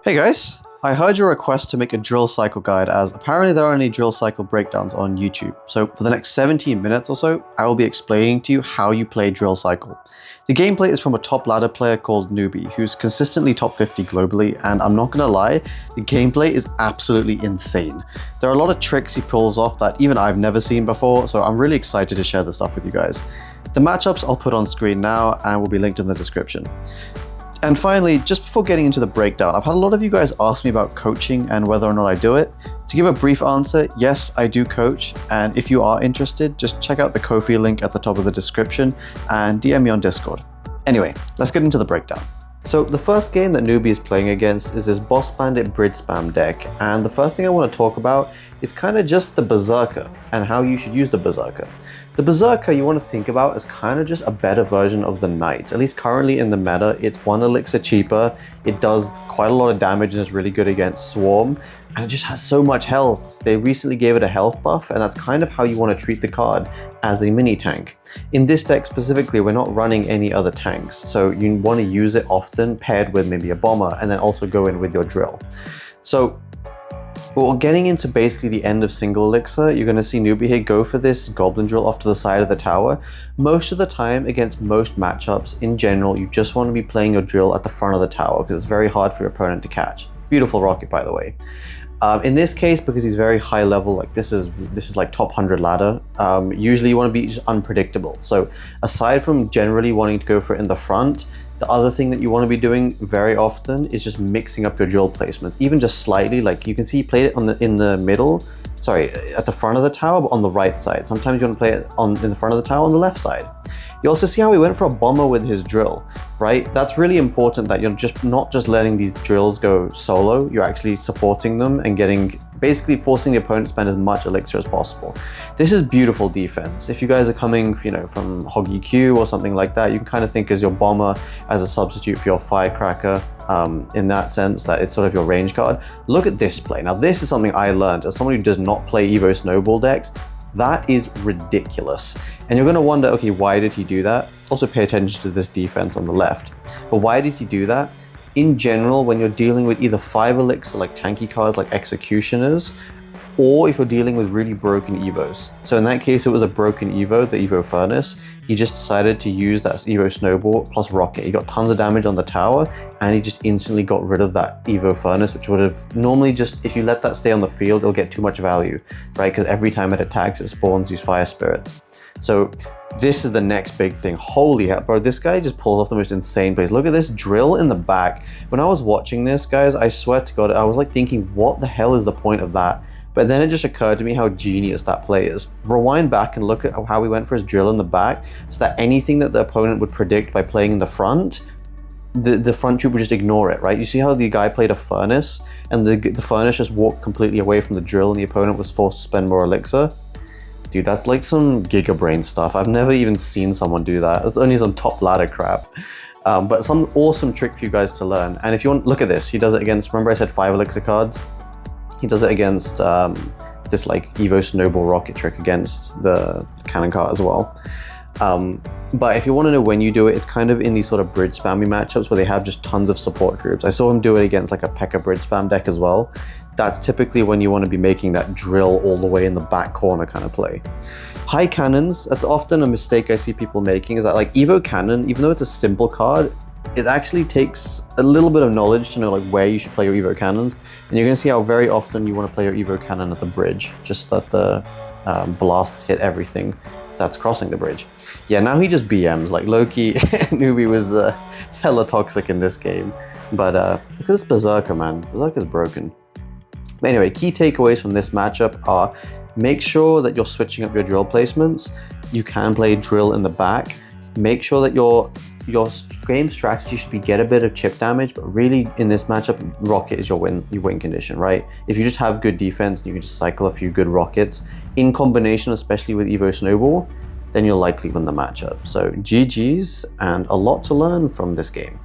Hey guys, I heard your request to make a drill cycle guide as apparently there are any drill cycle breakdowns on YouTube. So for the next 17 minutes or so, I will be explaining to you how you play drill cycle. The gameplay is from a top ladder player called Newbie, who's consistently top 50 globally, and I'm not gonna lie, the gameplay is absolutely insane. There are a lot of tricks he pulls off that even I've never seen before, so I'm really excited to share this stuff with you guys. The matchups I'll put on screen now and will be linked in the description. And finally, just before getting into the breakdown, I've had a lot of you guys ask me about coaching and whether or not I do it. To give a brief answer, yes, I do coach, and if you are interested, just check out the Ko-fi link at the top of the description and DM me on Discord. Anyway, let's get into the breakdown. So the first game that Newbie is playing against is this Boss Bandit Bridge Spam deck, and the first thing I want to talk about is kind of just the Berserker and how you should use the Berserker. The Berserker you want to think about as kind of just a better version of the Knight. At least currently in the meta, it's 1 elixir cheaper, it does quite a lot of damage and is really good against Swarm, and it just has so much health. They recently gave it a health buff, and that's kind of how you want to treat the card, as a mini tank. In this deck specifically, we're not running any other tanks, so you want to use it often paired with maybe a bomber, and then also go in with your drill. So we're getting into basically the end of single elixir. You're going to see Newbie here go for this Goblin drill off to the side of the tower. Most of the time, against most matchups, in general, you just want to be playing your drill at the front of the tower because it's very hard for your opponent to catch. Beautiful rocket, by the way. In this case, because he's very high level, like this is like top 100 ladder, usually you want to be just unpredictable. So aside from generally wanting to go for it in the front, the other thing that you want to be doing very often is just mixing up your drill placements, even just slightly. Like you can see he played it in the middle, sorry, at the front of the tower, but on the right side. Sometimes you want to play it in the front of the tower on the left side. You also see how he went for a bomber with his drill, right? That's really important that you're just not just letting these drills go solo, you're actually supporting them and basically forcing the opponent to spend as much elixir as possible. This is beautiful defense. If you guys are coming, from Hoggy Q or something like that, you can kind of think as your bomber as a substitute for your firecracker, in that sense that it's sort of your range card. Look at this play. Now this is something I learned as someone who does not play Evo Snowball decks. That is ridiculous. And you're going to wonder, okay, why did he do that? Also pay attention to this defense on the left. But why did he do that? In general, when you're dealing with either 5 elixir like tanky cards like Executioners, or if you're dealing with really broken Evos. So in that case, it was a broken Evo, the Evo Furnace. He just decided to use that Evo Snowball plus Rocket. He got tons of damage on the tower, and he just instantly got rid of that Evo Furnace, which would have normally just, if you let that stay on the field, it'll get too much value, right? Because every time it attacks, it spawns these Fire Spirits. So this is the next big thing. Holy hell, bro, this guy just pulls off the most insane plays. Look at this drill in the back. When I was watching this, guys, I swear to God, I was like thinking, what the hell is the point of that? But then it just occurred to me how genius that play is. Rewind back and look at how he went for his drill in the back, so that anything that the opponent would predict by playing in the front, the front troop would just ignore it, right? You see how the guy played a Furnace, and the Furnace just walked completely away from the drill, and the opponent was forced to spend more elixir? Dude, that's like some Giga Brain stuff. I've never even seen someone do that. That's only some top ladder crap. But some awesome trick for you guys to learn. And if you want, look at this. He does it against, remember I said 5 elixir cards? He does it against this like Evo Snowball Rocket trick against the cannon cart as well. But if you want to know when you do it, it's kind of in these sort of bridge spammy matchups where they have just tons of support troops. I saw him do it against like a P.E.K.K.A bridge spam deck as well. That's typically when you want to be making that drill all the way in the back corner kind of play. High cannons, that's often a mistake I see people making, is that like Evo Cannon, even though it's a simple card, it actually takes a little bit of knowledge to know like where you should play your Evo Cannons. And you're going to see how very often you want to play your Evo Cannon at the bridge, just that the blasts hit everything that's crossing the bridge. Yeah, now he just BMs, like Loki. Newbie was hella toxic in this game. But look at this Berserker, man. Berserker's broken. But anyway, key takeaways from this matchup are make sure that you're switching up your drill placements. You can play drill in the back. Make sure that your game strategy should be get a bit of chip damage, but really in this matchup, Rocket is your win condition, right? If you just have good defense and you can just cycle a few good Rockets in combination, especially with Evo Snowball, then you'll likely win the matchup. So GG's, and a lot to learn from this game.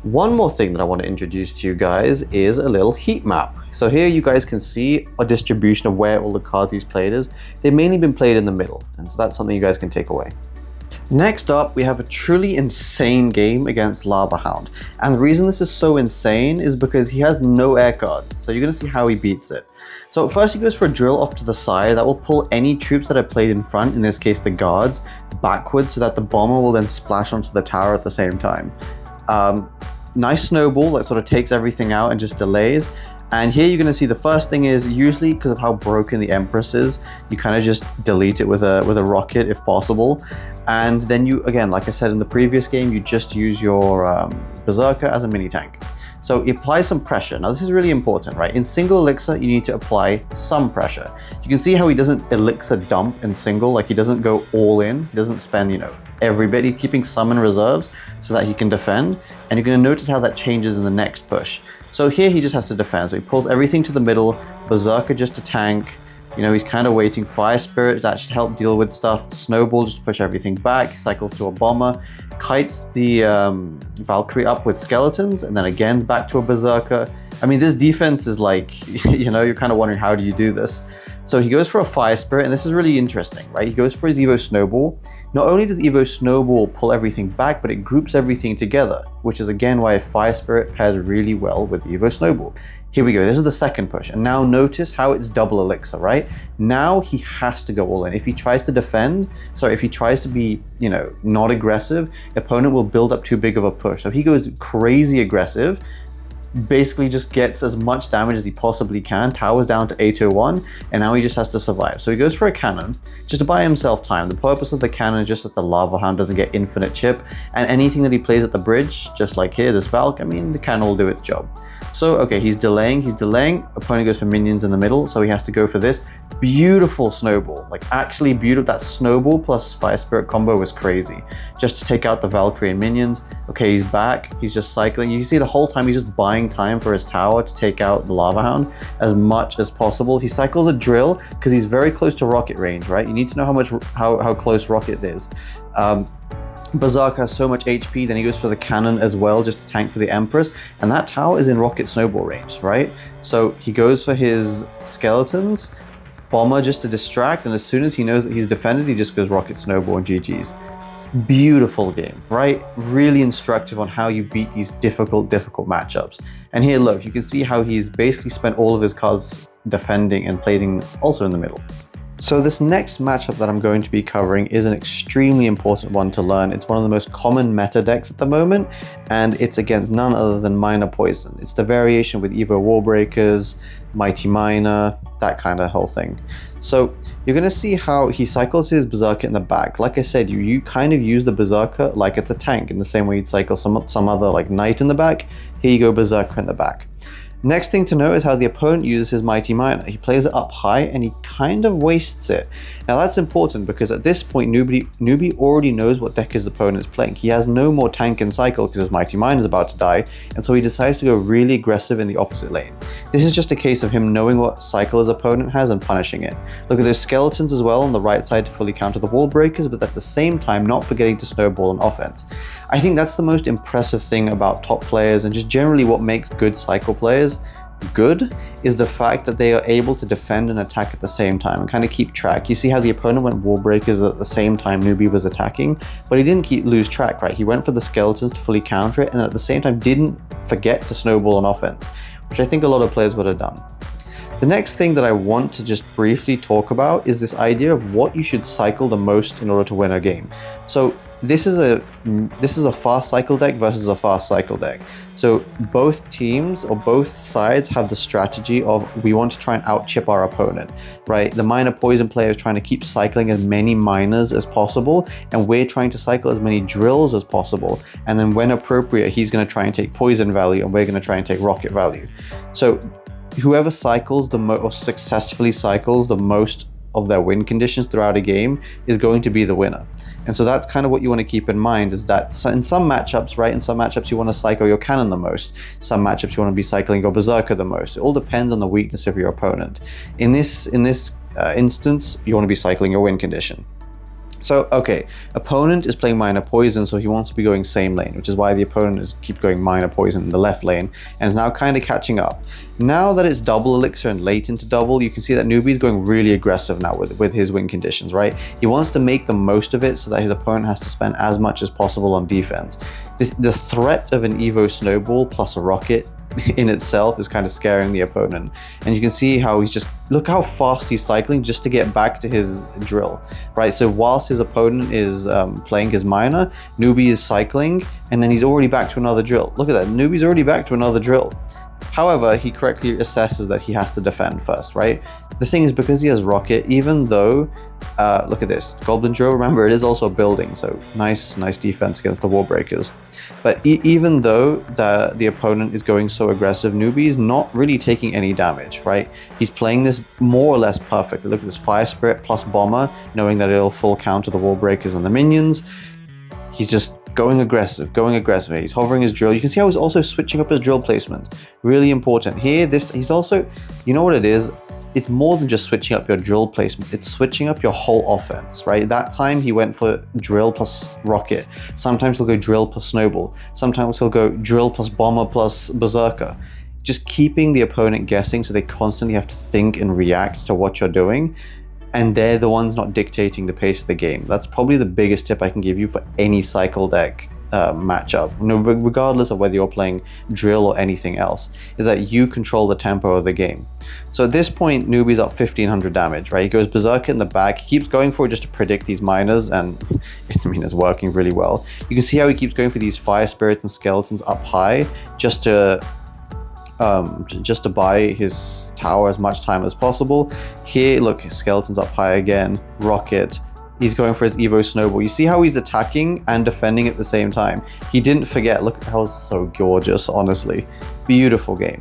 One more thing that I want to introduce to you guys is a little heat map. So here you guys can see a distribution of where all the cards he's played is. They've mainly been played in the middle, and so that's something you guys can take away. Next up, we have a truly insane game against Lavahound. And the reason this is so insane is because he has no air cards. So you're going to see how he beats it. So first he goes for a drill off to the side that will pull any troops that are played in front, in this case the guards, backwards so that the bomber will then splash onto the tower at the same time. Nice snowball that sort of takes everything out and just delays. And here you're going to see the first thing is, usually because of how broken the Empress is, you kind of just delete it with a rocket if possible. And then you, again, like I said in the previous game, you just use your Berserker as a mini tank. So you apply some pressure. Now this is really important, right? In single elixir, you need to apply some pressure. You can see how he doesn't elixir dump in single, like he doesn't go all in. He doesn't spend, every bit. He's keeping some in reserves so that he can defend. And you're going to notice how that changes in the next push. So here he just has to defend. So he pulls everything to the middle, Berserker just to tank. He's kind of waiting. Fire Spirit, that should help deal with stuff. Snowball, just to push everything back. He cycles to a bomber. Kites the Valkyrie up with skeletons. And then again, back to a Berserker. I mean, this defense is like, you're kind of wondering, how do you do this? So he goes for a Fire Spirit, and this is really interesting, right? He goes for his Evo Snowball. Not only does Evo Snowball pull everything back, but it groups everything together, which is again why a Fire Spirit pairs really well with Evo Snowball. Here we go, this is the second push, and now notice how it's double elixir, right? Now he has to go all in. If he tries to defend, if he tries to be, not aggressive, opponent will build up too big of a push. So he goes crazy aggressive, basically just gets as much damage as he possibly can, towers down to 801, and now he just has to survive. So he goes for a cannon, just to buy himself time. The purpose of the cannon is just that the Lavahound doesn't get infinite chip, and anything that he plays at the bridge, just like here, this Valk, I mean, the cannon will do its job. So, okay, he's delaying, opponent goes for minions in the middle, so he has to go for this. Beautiful snowball, like actually beautiful. That snowball plus Fire Spirit combo was crazy, just to take out the Valkyrie and minions. Okay, he's back, he's just cycling. You can see the whole time he's just buying time for his tower to take out the Lavahound as much as possible. He cycles a drill because he's very close to rocket range, right? You need to know how close rocket is. Berserk has so much HP, then he goes for the cannon as well, just to tank for the Empress, and that tower is in rocket snowball range, right? So he goes for his skeletons, bomber just to distract, and as soon as he knows that he's defended, he just goes rocket snowball and GG's. Beautiful game, right? Really instructive on how you beat these difficult matchups. And here, look, you can see how he's basically spent all of his cards defending and playing also in the middle. So this next matchup that I'm going to be covering is an extremely important one to learn. It's one of the most common meta decks at the moment, and it's against none other than Miner Poison. It's the variation with Evo Warbreakers, Mighty Miner, that kind of whole thing. So you're going to see how he cycles his Berserker in the back. Like I said, you kind of use the Berserker like it's a tank, in the same way you'd cycle some other like Knight in the back. Here you go, Berserker in the back. Next thing to know is how the opponent uses his Mighty Miner. He plays it up high and he kind of wastes it. Now that's important because at this point newbie already knows what deck his opponent is playing. He has no more tank and cycle because his Mighty Miner is about to die, and so he decides to go really aggressive in the opposite lane. This is just a case of him knowing what cycle his opponent has and punishing it. Look at those skeletons as well on the right side to fully counter the wall breakers, but at the same time not forgetting to snowball on offense. I think that's the most impressive thing about top players, and just generally what makes good cycle players good is the fact that they are able to defend and attack at the same time and kind of keep track. You see how the opponent went wall breakers at the same time newbie was attacking, but he didn't lose track, right? He went for the skeletons to fully counter it, and at the same time didn't forget to snowball on offense, which I think a lot of players would have done. The next thing that I want to just briefly talk about is this idea of what you should cycle the most in order to win a game. So this is a fast cycle deck versus a fast cycle deck. So both teams or both sides have the strategy of we want to try and out-chip our opponent, right? The Miner Poison player is trying to keep cycling as many miners as possible, and we're trying to cycle as many drills as possible. And then when appropriate, he's going to try and take poison value, and we're going to try and take rocket value. So whoever cycles the most, or successfully cycles the most of their win conditions throughout a game, is going to be the winner. And so that's kind of what you want to keep in mind, is that in some matchups, right, in some matchups you want to cycle your cannon the most, some matchups you want to be cycling your Berserker the most. It all depends on the weakness of your opponent. In this instance, you want to be cycling your win condition. So, okay, opponent is playing minor poison, so he wants to be going same lane, which is why the opponent is keep going minor poison in the left lane, and is now kind of catching up. Now that it's double elixir and late into double, you can see that Newbie's going really aggressive now with his win conditions, right? He wants to make the most of it so that his opponent has to spend as much as possible on defense. The threat of an Evo Snowball plus a rocket in itself is kind of scaring the opponent, and you can see how he's just, look how fast he's cycling just to get back to his drill, right? So whilst his opponent is playing his minor, Newbie is cycling, and then he's already back to another drill. Look at that, Newbie's already back to another drill. However, he correctly assesses that he has to defend first, right? The thing is, because he has rocket, even though look at this Goblin drill, remember it is also a building, so nice defense against the wall breakers. But even though the opponent is going so aggressive, Newbie is not really taking any damage, right? He's playing this more or less perfectly. Look at this Fire Spirit plus Bomber, knowing that it'll full counter the wall breakers and the minions. He's just going aggressive. He's hovering his drill. You can see how he's also switching up his drill placement. Really important. Here, he's also, you know what it is? It's more than just switching up your drill placement. It's switching up your whole offense, right? That time he went for drill plus rocket. Sometimes he'll go drill plus snowball. Sometimes he'll go drill plus bomber plus berserker. Just keeping the opponent guessing so they constantly have to think and react to what you're doing. And they're the ones not dictating the pace of the game. That's probably the biggest tip I can give you for any cycle deck matchup, regardless of whether you're playing drill or anything else, is that you control the tempo of the game. So at this point, Newbie's up 1500 damage, right? He goes berserker in the back, he keeps going for it just to predict these miners, and it's working really well. You can see how he keeps going for these fire spirits and skeletons up high just to buy his tower as much time as possible. Here, look, his skeleton's up high again, rocket. He's going for his Evo Snowball. You see how he's attacking and defending at the same time. He didn't forget. Look, that was so gorgeous, honestly. Beautiful game.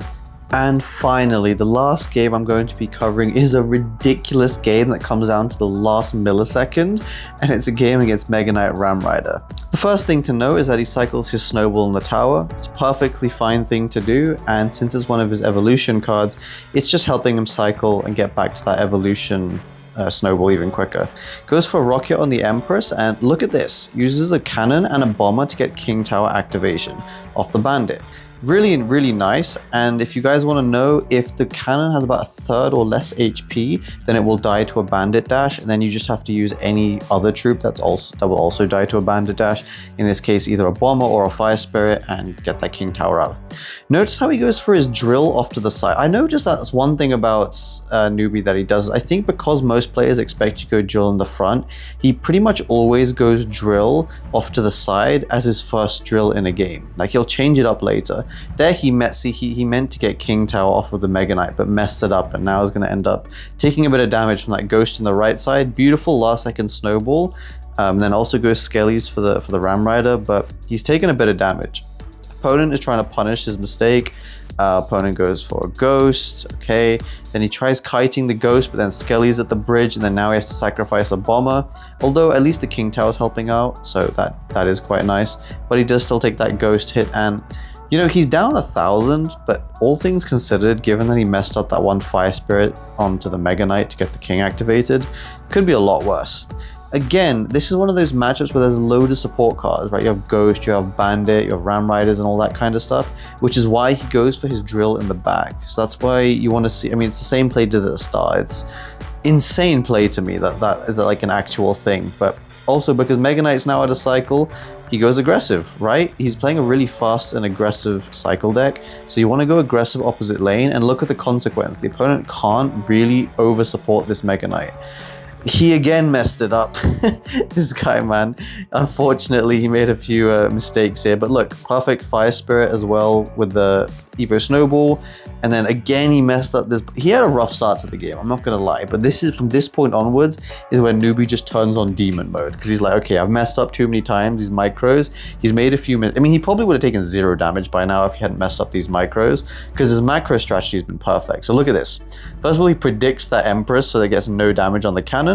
And finally, the last game I'm going to be covering is a ridiculous game that comes down to the last millisecond, and it's a game against Mega Knight Ram Rider. The first thing to know is that he cycles his Snowball in the tower. It's a perfectly fine thing to do, and since it's one of his evolution cards, it's just helping him cycle and get back to that evolution Snowball even quicker. Goes for a rocket on the Empress, and look at this. Uses a cannon and a bomber to get King Tower activation off the Bandit. Really nice. And if you guys want to know, if the cannon has about a third or less HP, then it will die to a bandit dash, and then you just have to use any other troop that will also die to a bandit dash. In this case, either a bomber or a fire spirit, and get that King Tower out. Notice how he goes for his drill off to the side. I noticed that's one thing about Newbie that he does. I think because most players expect you to go drill in the front, he pretty much always goes drill off to the side as his first drill in a game. Like, he'll change it up later. There he meant to get King Tower off of the Mega Knight, but messed it up, and now is going to end up taking a bit of damage from that ghost in the right side. Beautiful last second snowball. Then also goes Skellies for the Ram Rider, but he's taken a bit of damage. Opponent is trying to punish his mistake. Opponent goes for a ghost. Okay, then he tries kiting the ghost, but then Skelly's at the bridge, and then now he has to sacrifice a bomber. Although at least the King Tower's helping out, so that is quite nice. But he does still take that ghost hit, and you know, he's down 1,000, but all things considered, given that he messed up that one Fire Spirit onto the Mega Knight to get the King activated, could be a lot worse. Again, this is one of those matchups where there's a load of support cards, right? You have Ghost, you have Bandit, you have Ram Riders and all that kind of stuff, which is why he goes for his drill in the back. So that's why you want to see, I mean, it's the same play to the start. It's insane play to me that is like an actual thing, but also because Mega Knight's now at a cycle, he goes aggressive, right? He's playing a really fast and aggressive cycle deck, so you want to go aggressive opposite lane, and look at the consequence. The opponent can't really over-support this Mega Knight. He again messed it up. This guy, man. Unfortunately, he made a few mistakes here, but look, perfect Fire Spirit as well with the Evo Snowball. And then again, he messed up this. He had a rough start to the game, I'm not going to lie. But this is, from this point onwards, is when Newbie just turns on demon mode. Because he's like, okay, I've messed up too many times, these micros. He's made a few I mean, he probably would have taken 0 damage by now if he hadn't messed up these micros. Because his macro strategy has been perfect. So look at this. First of all, he predicts that Empress so that gets no damage on the cannon.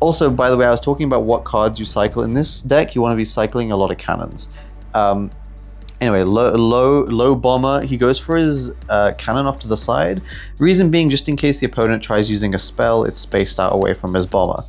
Also, by the way, I was talking about what cards you cycle. In this deck, you want to be cycling a lot of cannons. Anyway, low bomber. He goes for his cannon off to the side. Reason being, just in case the opponent tries using a spell, it's spaced out away from his bomber.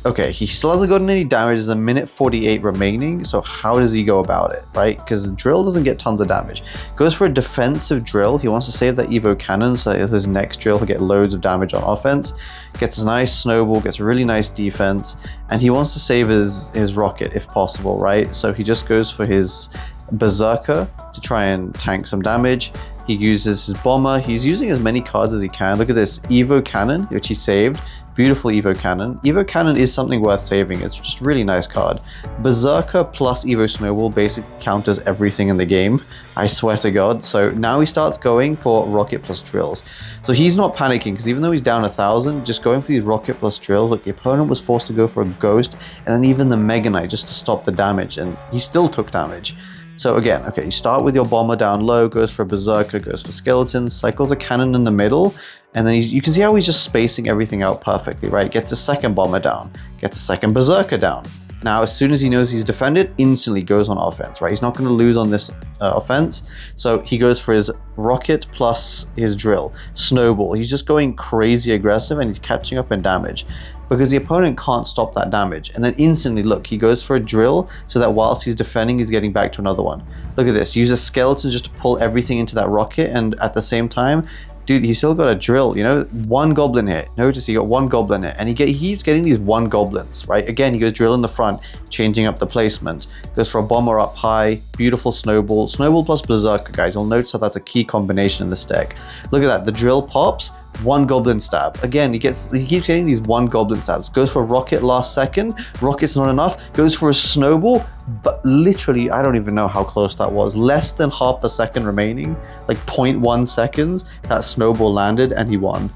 Okay, he still hasn't gotten any damage. There's a minute 48 remaining. So how does he go about it, right? Because the drill doesn't get tons of damage. Goes for a defensive drill. He wants to save that Evo cannon so that his next drill will get loads of damage on offense. Gets a nice snowball, gets a really nice defense, and he wants to save his rocket if possible, right? So he just goes for his berserker to try and tank some damage. He uses his bomber. He's using as many cards as he can. Look at this Evo cannon, which he saved. Beautiful Evo Cannon. Evo Cannon is something worth saving. It's just a really nice card. Berserker plus Evo Snowball basically counters everything in the game. I swear to God. So now he starts going for Rocket plus Drills. So he's not panicking because even though he's down 1,000, just going for these Rocket plus Drills, like the opponent was forced to go for a Ghost and then even the Mega Knight just to stop the damage, and he still took damage. So again, okay, you start with your bomber down low, goes for a berserker, goes for skeletons, cycles a cannon in the middle, and then you can see how he's just spacing everything out perfectly, right? Gets a second bomber down, gets a second berserker down. Now, as soon as he knows he's defended, instantly goes on offense, right? He's not going to lose on this offense, so he goes for his rocket plus his drill. Snowball, he's just going crazy aggressive and he's catching up in damage, because the opponent can't stop that damage. And then instantly, look, he goes for a drill so that whilst he's defending, he's getting back to another one. Look at this, use a skeleton just to pull everything into that rocket, and at the same time, dude, he's still got a drill, you know, one goblin hit. Notice he got one goblin hit, and he keeps getting these one goblins, right? Again, he goes drill in the front, changing up the placement. Goes for a bomber up high, beautiful snowball. Snowball plus berserker, guys. You'll notice how that's a key combination in this deck. Look at that, the drill pops, one goblin stab. Again, he keeps getting these one goblin stabs. Goes for a rocket last second. Rocket's not enough. Goes for a snowball, but literally, I don't even know how close that was. Less than half a second remaining, like 0.1 seconds, that snowball landed and he won.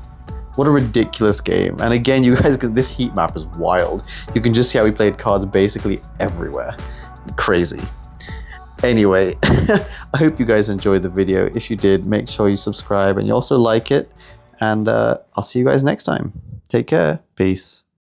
What a ridiculous game. And again, you guys, this heat map is wild. You can just see how he played cards basically everywhere. Crazy. Anyway, I hope you guys enjoyed the video. If you did, make sure you subscribe and you also like it. And I'll see you guys next time. Take care. Peace.